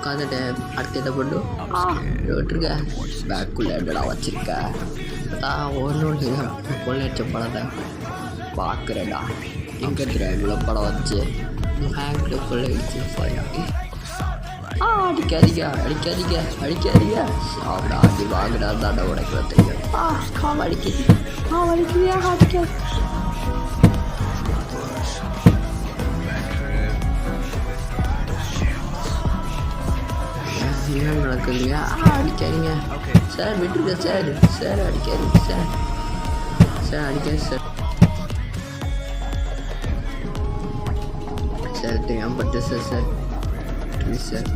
உட்காந்துட்டேன். அடுத்து என்ன பண்ணும்? விட்டுருக்க. பேக்குள்ளே என்னடா வச்சிருக்க? ஒன்றும் இல்லைங்க, கொள்ளையடிச்ச படத்தை பார்க்குறேடா. எங்கே இவ்வளோ படம் வச்சு பேங்கில் கொள்ளையடிச்சு அடிக்காதீங்க அடிக்காதீங்க அடிக்காதீங்க. சாப்பிடா அடி வாங்கினா தாண்டா உனக்கு தெரியும். அடிக்குது வலிக்குதியா? அடிக்காது. ஏன் நடக்குதுங்க? அடிக்காதீங்க சார், விட்டுருங்க சார். சார் அடிக்காதீங்க சார். சார் அடிக்காது சார். சார் தெரியாமல் பட்டு சார். Sir please sir.